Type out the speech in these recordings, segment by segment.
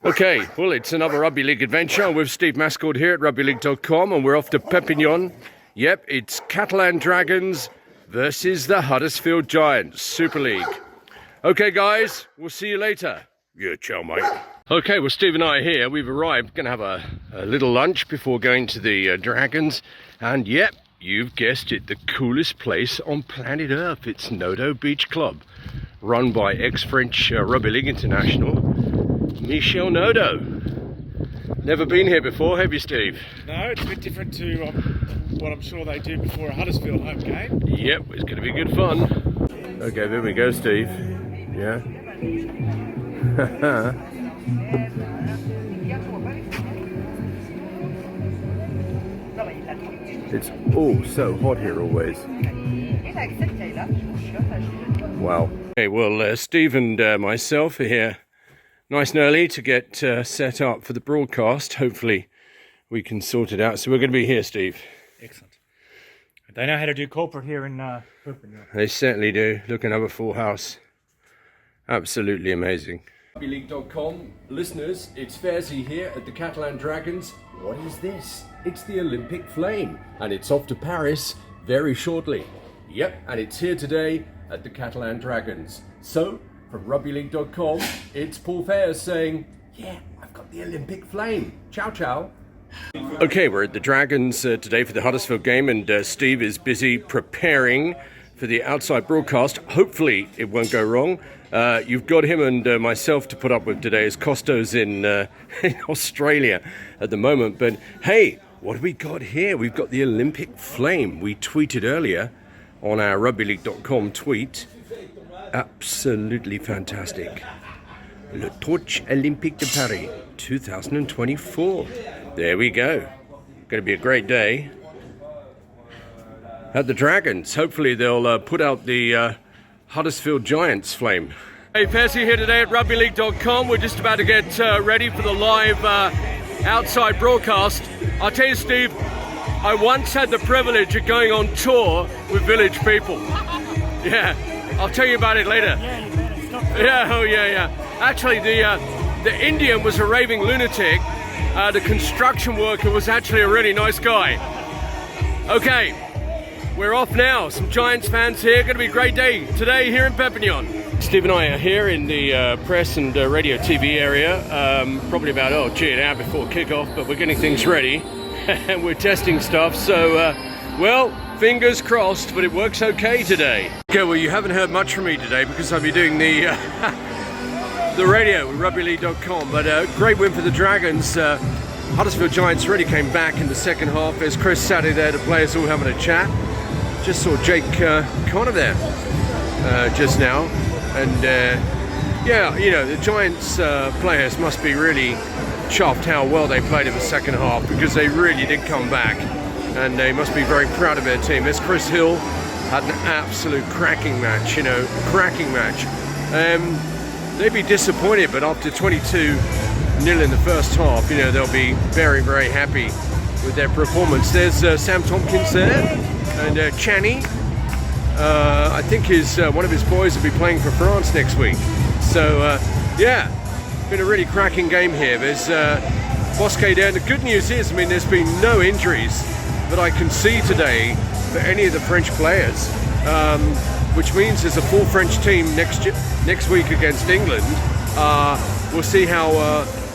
Okay, well, it's another Rugby League adventure with Steve Mascord here at rugbyleague.com, and we're off to Perpignan. Yep, it's Catalan Dragons versus the Huddersfield Giants, Super League. Okay, guys, we'll see you later. Yeah, ciao, mate. Okay, well, Steve and I are here. We've arrived. Going to have a little lunch before going to the Dragons. And yep, you've guessed it, the coolest place on planet Earth. It's Nodo Beach Club, run by ex-French Rugby League international Michel Nodo. Never been here before, have you, Steve? No, it's a bit different to what I'm sure they do before a Huddersfield home game. Yep, it's going to be good fun. Okay, there we go, Steve. Yeah. It's so hot here always. Wow. Okay, well, Steve and myself are here nice and early to get set up for the broadcast. Hopefully we can sort it out. So we're going to be here, Steve. Excellent. They know how to do corporate here in Perpignan. They certainly do. Look, another full house. Absolutely amazing. Rugbyleague.com listeners, it's Fairzy here at the Catalan Dragons. What is this? It's the Olympic Flame, and it's off to Paris very shortly. Yep, and it's here today at the Catalan Dragons. So, from rugbyleague.com, it's Paul Fairs saying, yeah, I've got the Olympic Flame. Ciao, ciao. Okay, we're at the Dragons today for the Huddersfield game, and Steve is busy preparing for the outside broadcast. Hopefully it won't go wrong. You've got him and myself to put up with today as Costo's in Australia at the moment. But hey, what have we got here? We've got the Olympic Flame. We tweeted earlier on our rugbyleague.com tweet. Absolutely fantastic. Le Torche Olympique de Paris 2024. There we go. Going to be a great day at the Dragons. Hopefully they'll put out the Huddersfield Giants flame. Hey, Percy here today at rugbyleague.com. We're just about to get ready for the live outside broadcast. I'll tell you, Steve, I once had the privilege of going on tour with Village People. Yeah, I'll tell you about it later. Yeah. Actually, the Indian was a raving lunatic. The construction worker was actually a really nice guy. Okay, we're off now. Some Giants fans here. Going to be a great day today here in Perpignan. Steve and I are here in the press and radio TV area. Probably about, an hour before kickoff, but we're getting things ready. And we're testing stuff. So, well, fingers crossed, but it works okay today. Okay, well, you haven't heard much from me today because I'll be doing the radio with rugbyleague.com. But great win for the Dragons. Huddersfield Giants really came back in the second half. There's Chris Saddy there, the players all having a chat. Just saw Jake Connor there just now. And yeah, you know, the Giants players must be really chuffed how well they played in the second half, because they really did come back. And they must be very proud of their team. There's Chris Hill, had an absolute cracking match, cracking match. They'd be disappointed, but after 22-0 in the first half, they'll be very, very happy with their performance. There's Sam Tompkins there, and Channy. I think one of his boys will be playing for France next week. So, yeah, been a really cracking game here. There's Bosquet there. And the good news is, there's been no injuries that I can see today for any of the French players, which means there's a full French team next week against England. We'll see how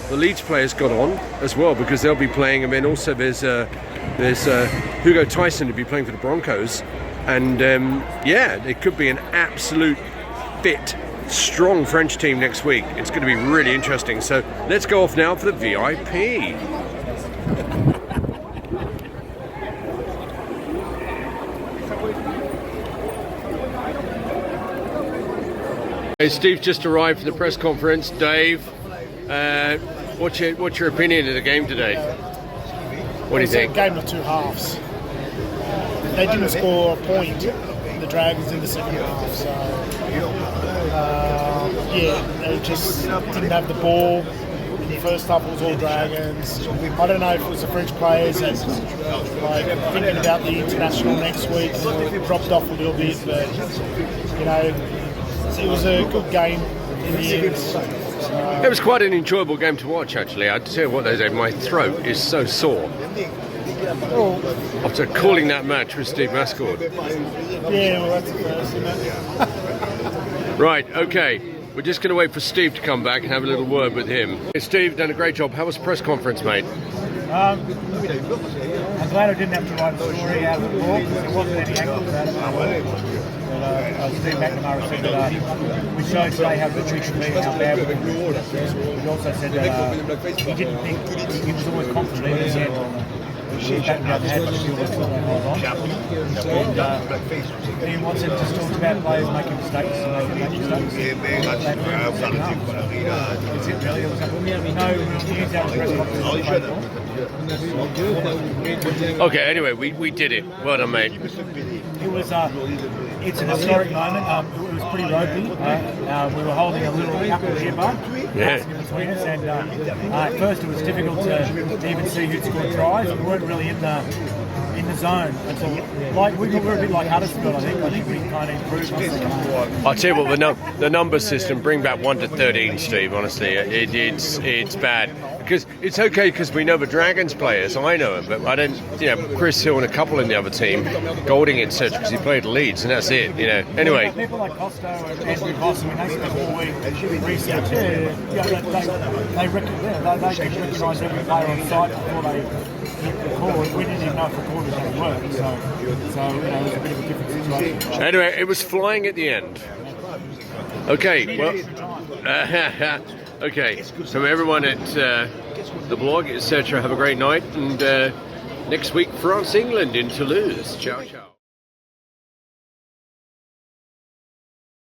the Leeds players got on as well, because they'll be playing, and then also there's Hugo Tyson to be playing for the Broncos, and yeah, it could be an absolute fit, strong French team next week. It's going to be really interesting. So let's go off now for the VIP. Hey, Steve just arrived for the press conference. Dave, what's your opinion of the game today? What do you think? It's a game of two halves. They didn't score a point, the Dragons, in the second half. So, yeah, they just didn't have the ball. In the first half, it was all Dragons. I don't know if it was the French players that, thinking about the international next week, dropped off a little bit. But, it was a good game in the end. It was quite an enjoyable game to watch, actually. I tell you what, though, Dave, my throat is so sore after calling that match with Steve Mascord. Yeah, well, that's the first, isn't it? Right, okay. We're just going to wait for Steve to come back and have a little word with him. Hey, Steve, done a great job. How was the press conference, mate? I'm glad I didn't have to write a story out of the ball because there wasn't any angles about it. But Steve McNamara said that we showed today how good we can be and how bad we can be. He also said that he didn't think he was always confident in his head. He backed down the head, but he always thought they hold on. And Ian Watson just talked about players making mistakes and they can make mistakes. That's it really. There was no real news out of the press conference. Okay, anyway, we did it. Well done, mate. It was it's an historic moment. It was pretty ropey. We were holding a little apple here, bud, in between us, and at first it was difficult to even see who'd scored tries. We weren't really in the zone until we were a bit like Huddersfield. I think we kind of improved. I'll tell you what, the number system, bring back 1 to 13, Steve. Honestly, it's bad. Because it's okay because we know the Dragons players, I know him, but I don't, Chris Hill and a couple in the other team, Golding, etc., because he played Leeds, and that's it, Anyway. People like Costo and Andrew Voss, they spent all week researching. They recognise every player on site before they hit record. We didn't even know if record was going to work, so it was a bit of a different situation. Anyway, it was flying at the end. Okay, well. Okay, so everyone at the blog, etc., have a great night, and next week, France-England in Toulouse. Ciao, ciao.